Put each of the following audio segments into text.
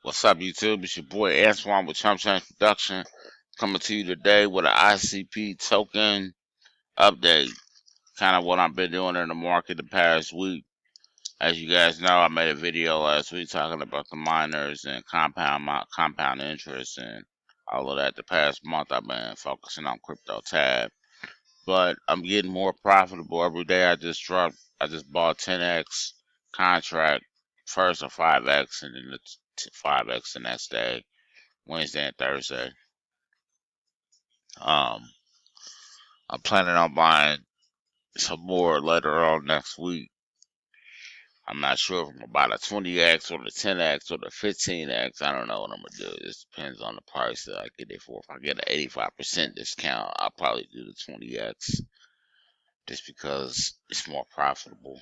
What's up, YouTube? It's your boy Antoine with Chump Production, coming to you today with an ICP token update. Kind of what I've been doing in the market the past week. As you guys know, I made a video last week talking about the miners and compound interest and all of that. The past month, I've been focusing on crypto tab, but I'm getting more profitable every day. I just bought 10x contract first, or 5x, and then the 5x the next day. Wednesday and Thursday. Um, I'm planning on buying some more later on next week. I'm not sure if I'm gonna buy the 20x or the 10x or the 15x. I don't know what I'm gonna do. It just depends on the price that I get it for. If I get an 85% discount, I'll probably do the 20x just because it's more profitable.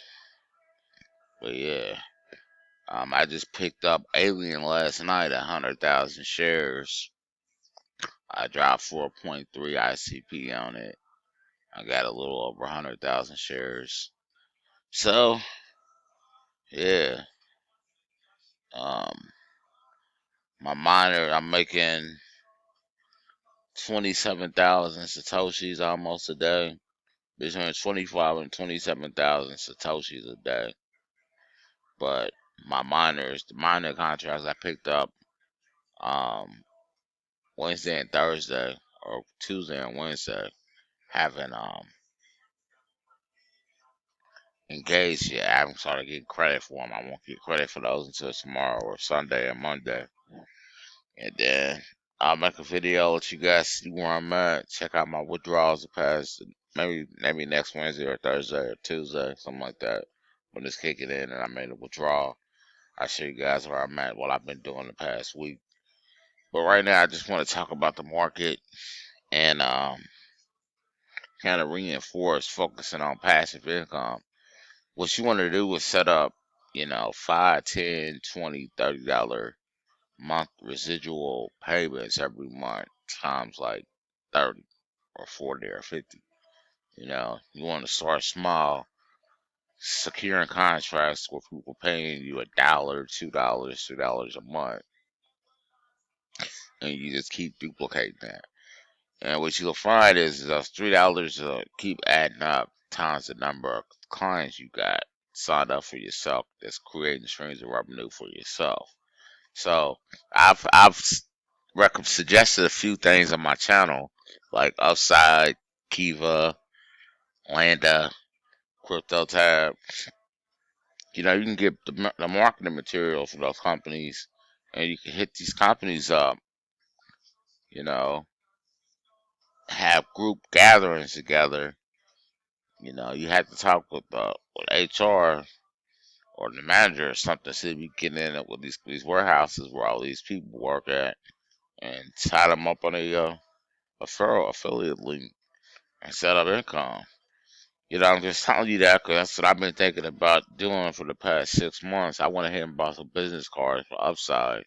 But yeah, I just picked up Alien last night, 100,000 shares. I dropped 4.3 ICP on it. I got a little over 100,000 shares. So, yeah. Um, my miner, I'm making 27,000 Satoshis almost a day. Between 25 and 27,000 Satoshis a day. But the miner contracts I picked up um, Wednesday and Thursday, or Tuesday and Wednesday, haven't engaged yet. I haven't started getting credit for them. I won't get credit for those until tomorrow or Sunday or Monday. And then I'll make a video, let you guys see where I'm at. Check out my withdrawals the past, maybe next Wednesday or Thursday or Tuesday, something like that. When it's kicking in and I made a withdrawal, I'll show you guys where I'm at, what I've been doing the past week. But right now, I just want to talk about the market and kind of reinforce focusing on passive income. What you want to do is set up, $5, $10, $20, $30 month residual payments every month times like 30 or 40 or 50. You want to start small, securing contracts where people paying you $1, $2 a month, and you just keep duplicating that. And what you'll find is those $3 will keep adding up times the number of clients you got signed up for yourself. That's creating streams of revenue for yourself. So I've suggested a few things on my channel, like Upside, Kiva, Landa, Crypto Tab. You can get the marketing material for those companies, and you can hit these companies up. You know, have group gatherings together. You have to talk with HR or the manager or something. See if you get in it with these warehouses where all these people work at, and tie them up on a referral affiliate link and set up income. I'm just telling you that because that's what I've been thinking about doing for the past 6 months. I went ahead and bought some business cards for Upside.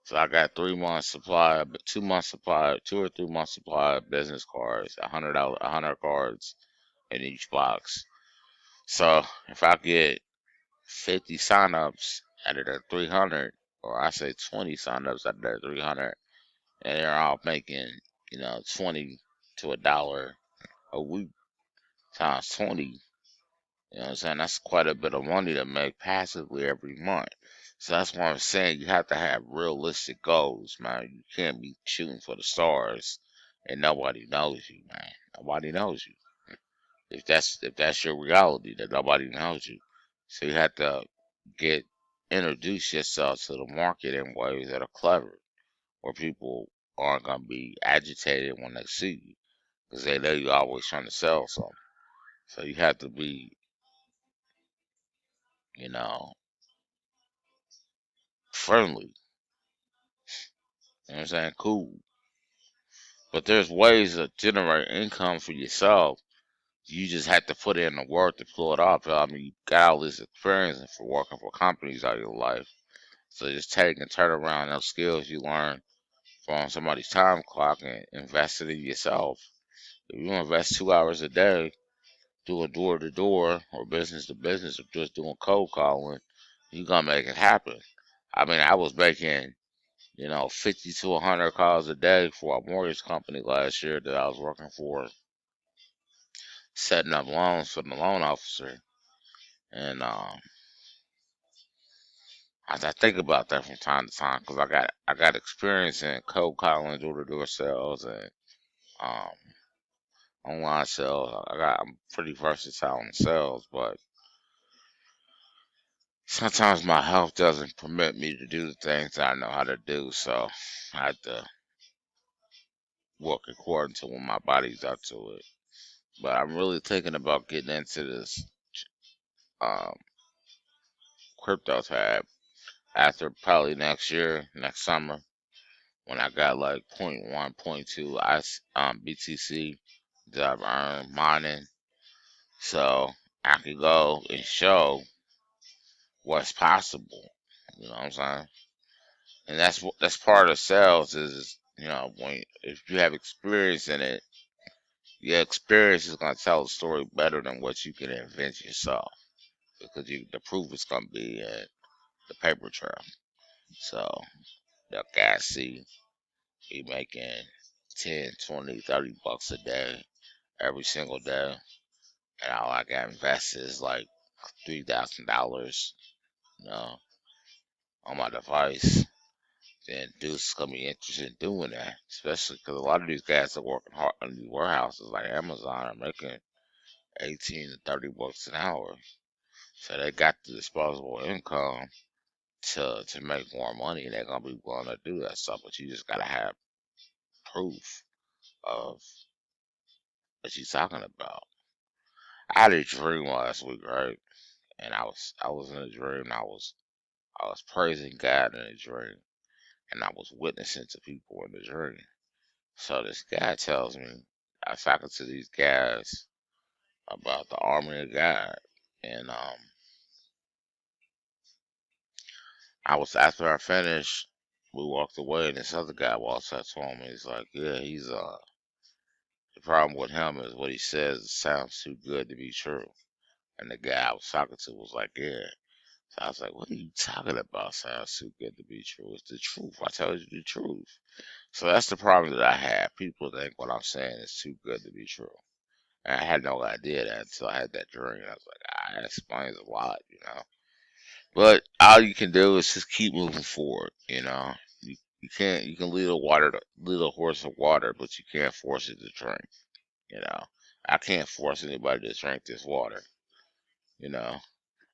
So I got 3 months supply, 2 months supply, 2 or 3 months supply of business cards, $100, 100 cards in each box. So if I get 50 signups out of the 300, or I say 20 signups out of the 300, and they're all making, 20 to $1 a week times 20. You know what I'm saying? That's quite a bit of money to make passively every month. So that's why I'm saying you have to have realistic goals, man. You can't be shooting for the stars and nobody knows you, man. Nobody knows you. If that's your reality, that nobody knows you. So you have to get introduce yourself to the market in ways that are clever, where people aren't gonna be agitated when they see you, because they know you're always trying to sell something. So you have to be, you know, friendly. You know what I'm saying? Cool. But there's ways to generate income for yourself. You just have to put in the work to pull it off. I mean, you got all this experience for working for companies all your life. So just take and turn around those skills you learn from somebody's time clock and invest it in yourself. If you invest 2 hours a day doing door to door or business to business or just doing cold calling, you're gonna make it happen. I mean, I was making 50 to 100 calls a day for a mortgage company last year that I was working for, setting up loans for the loan officer. And I think about that from time to time because I got experience in cold calling, door to door sales, and um, online sales. I'm pretty versatile in sales, but sometimes my health doesn't permit me to do the things that I know how to do. So I have to work according to when my body's up to it. But I'm really thinking about getting into this um, crypto tab after probably next year, next summer, when I got like point 0.1, point 0.2 BTC that I've earned mining. So I could go and show what's possible. You know what I'm saying? And that's part of sales is when if you have experience in it, your experience is gonna tell the story better than what you can invent yourself because the proof is gonna be in the paper trail. So the guys see me making 10, 20, 30 bucks a day every single day, and all I got invested is like $3,000, you know, on my device. Then dudes gonna be interested in doing that, especially because a lot of these guys are working hard in these warehouses like Amazon are making 18 to 30 bucks an hour, so they got the disposable income to make more money. They're gonna be willing to do that stuff, but you just gotta have proof of what you're talking about. I had a dream last week, right? And I was in a dream. And I was praising God in a dream, and I was witnessing to people in the dream. So this guy tells me I was talking to these guys about the army of God, and I was after I finished, we walked away, and this other guy walks up to him, and he's like, "Yeah, he's the problem with him is what he says sounds too good to be true." And the guy I was talking to was like, "Yeah." So I was like, "What are you talking about? Sounds too good to be true. It's the truth. I tell you the truth." So that's the problem that I have. People think what I'm saying is too good to be true. And I had no idea that until I had that dream. I was like, that explains a lot, you know. But all you can do is just keep moving forward, you know. You can lead a horse to water, but you can't force it to drink, you know. I can't force anybody to drink this water, you know.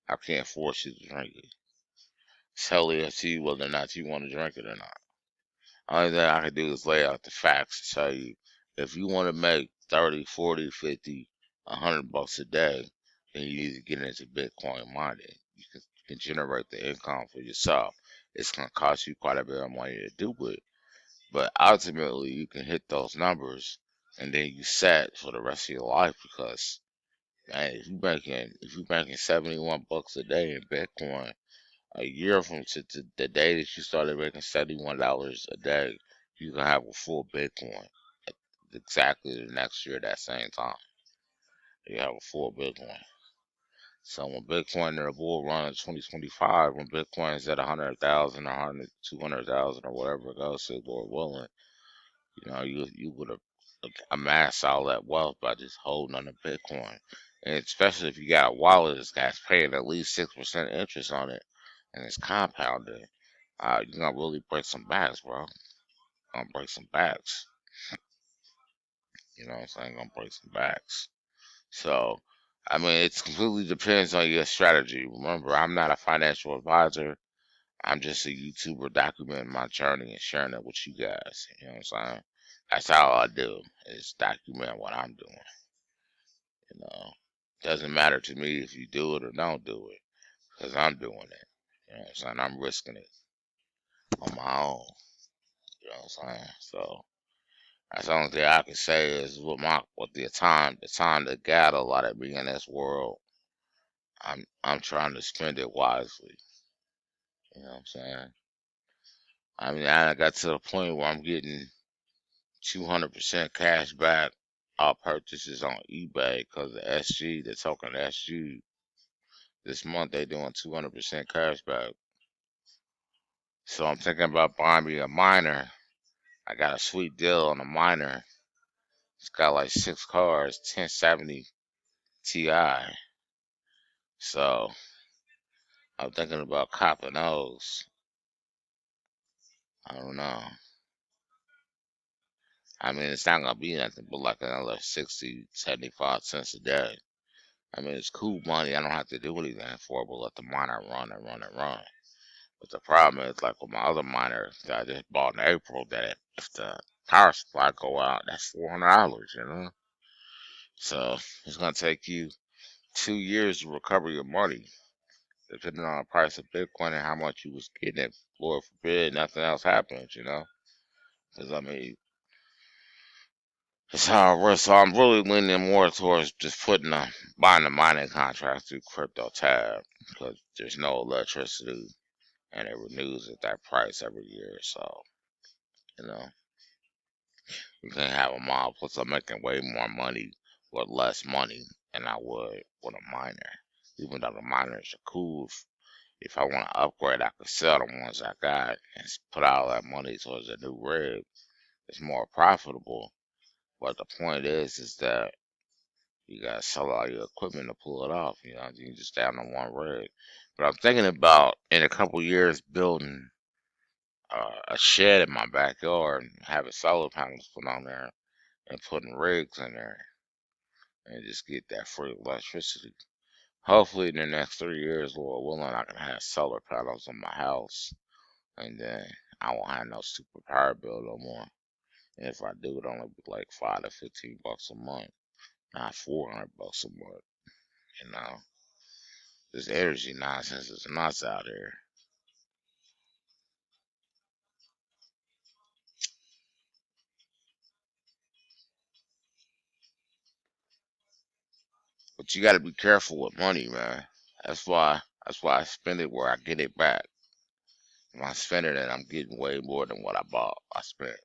I can't force you to drink it. It's totally up to you whether or not you want to drink it or not. Only thing I can do is lay out the facts and tell you if you want to make 30, 40, 50, 100 bucks a day, then you need to get into Bitcoin mining. You can generate the income for yourself. It's going to cost you quite a bit of money to do it, but ultimately you can hit those numbers and then you set for the rest of your life because man, if you making 71 bucks a day in Bitcoin, a year from to the day that you started making $71 a day, you can have a full Bitcoin. Exactly the next year, that same time, you have a full Bitcoin. So when Bitcoin in a bull run in 2025, when Bitcoin is at 100,000 or 200,000 or whatever it goes to, Lord willing, you would have amassed all that wealth by just holding on to Bitcoin. And especially if you got a wallet that's paying at least 6% interest on it, and it's compounding. You're gonna really break some backs, bro. Gonna break some backs. You know what I'm saying? Gonna break some backs. So, I mean, it completely depends on your strategy. Remember, I'm not a financial advisor. I'm just a YouTuber documenting my journey and sharing it with you guys. You know what I'm saying? That's all I do is document what I'm doing. You know, doesn't matter to me if you do it or don't do it, because I'm doing it. You know what I'm saying? I'm risking it on my own. You know what I'm saying? So that's the only thing I can say is with the time that God allotted me in this world, I'm trying to spend it wisely. You know what I'm saying? I mean, I got to the point where I'm getting 200% cash back all purchases on eBay because the SG, the token SG, this month they doing 200% cash back. So I'm thinking about buying me a miner. I got a sweet deal on a miner. It's got like 6 cars, 1070 Ti. So I'm thinking about copping those. I don't know. I mean, it's not gonna be nothing but like another 60, 75 cents a day. I mean, it's cool money. I don't have to do anything for it, but let the miner run and run and run. But the problem is, like with my other miner that I just bought in April, that if the power supply go out, that's $400, you know. So it's gonna take you 2 years to recover your money, depending on the price of Bitcoin and how much you was getting it. Lord forbid, nothing else happens, you know. Because I mean, it's how it works. So I'm really leaning more towards just buying the mining contract through Crypto Tab because there's no electricity and it renews at that price every year. So you know, you can have a mile. Plus, I'm making way more money with less money than I would with a miner. Even though the miners are cool, if I want to upgrade, I could sell the ones I got and put all that money towards a new rig. It's more profitable. But the point is that you gotta sell all your equipment to pull it off. You know, you can just stay on one rig. But I'm thinking about in a couple years building a shed in my backyard and having solar panels put on there and putting rigs in there and just get that free electricity. Hopefully, in the next 3 years, Lord willing, I can have solar panels on my house, and then I won't have no super power bill no more. And if I do, it only be like $5 to $15 a month, not $400 a month. You know, this energy nonsense is nuts out here. But you got to be careful with money, man. That's why. That's why I spend it where I get it back. If I spend it and I'm getting way more than what I bought, I spent.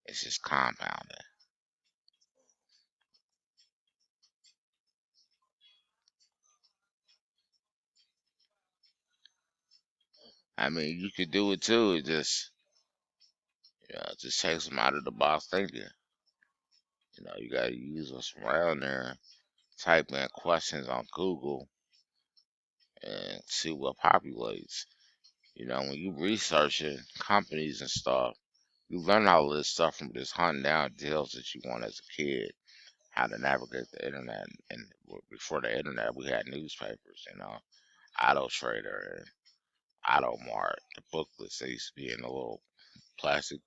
It's just compounding. I mean, you could do it too. It just, it just takes some out of the box thinking. You got to use what's around there, type in questions on Google, and see what populates. When you researching companies and stuff, you learn all this stuff from just hunting down deals that you want as a kid, how to navigate the internet. And before the internet, we had newspapers, Auto Trader and Auto Mart, the booklets. They used to be in the little plastic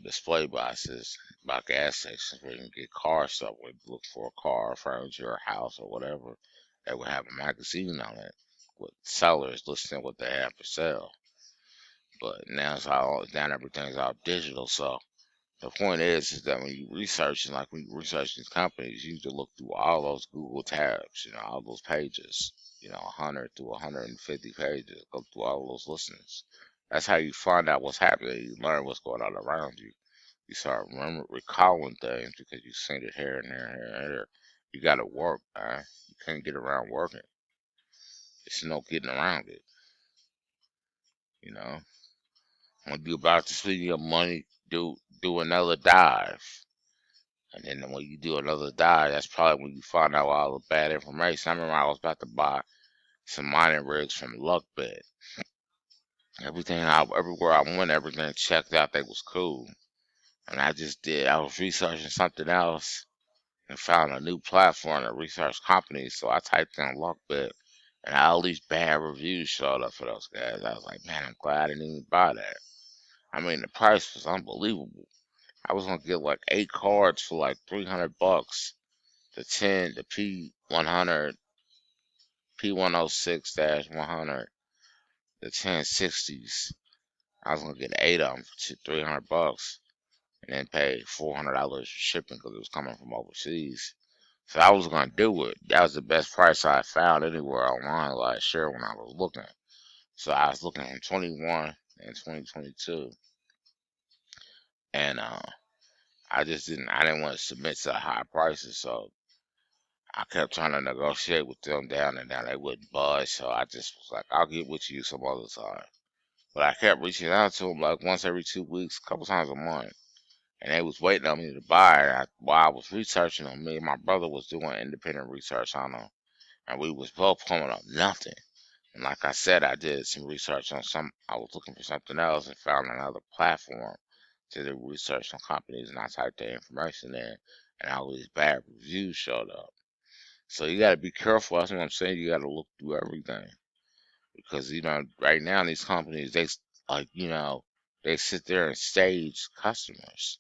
display boxes by gas stations where you can get car stuff. When you look for a car, furniture, or house, or whatever, they would have a magazine on it with sellers listing what they have for sale. But now everything's all digital. So the point is that when you research, and like when you research these companies, you need to look through all those Google tabs, all those pages, 100 to 150 pages, go through all those listings. That's how you find out what's happening. You learn what's going on around you. You start recalling things because you've seen it here and there and here and there. You got to work, man. You can't get around working. There's no getting around it, you know. When you're about to spend your money, do another dive. And then when you do another dive, that's probably when you find out all the bad information. I remember I was about to buy some mining rigs from Luckbed. Everywhere I went, everything checked out. They was cool. And I was researching something else and found a new platform to research companies. So I typed in Luckbed and all these bad reviews showed up for those guys. I was like, man, I'm glad I didn't even buy that. I mean, the price was unbelievable. I was gonna get like 8 cards for like $300. The P100, P106-100, the 1060s. I was gonna get 8 of them for $300 and then pay $400 for shipping because it was coming from overseas. So I was gonna do it. That was the best price I found anywhere online last year when I was looking. So I was looking in 21 and 2022, and I didn't want to submit to high prices. So I kept trying to negotiate with them down and down. They wouldn't budge, so I just was like, I'll get with you some other time. But I kept reaching out to them like once every 2 weeks, a couple times a month. And they was waiting on me to buy it. While I was researching them, me and my brother was doing independent research on them. And we was both coming up nothing. And like I said, I did some research on I was looking for something else and found another platform to do research on companies. And I typed that information in, and all these bad reviews showed up. So you got to be careful. That's what I'm saying. You got to look through everything because right now these companies like they sit there and stage customers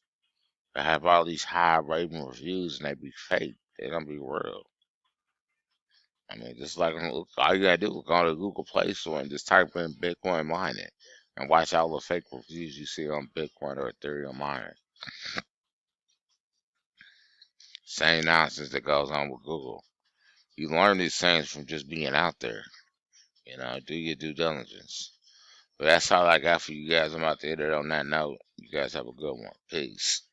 that have all these high rating reviews and they be fake. They don't be real. I mean, just like all you gotta do is go to Google Play Store and just type in Bitcoin mining and watch all the fake reviews you see on Bitcoin or Ethereum mining. Same nonsense that goes on with Google. You learn these things from just being out there. Do your due diligence. But that's all I got for you guys. I'm out to end it on that note. You guys have a good one. Peace.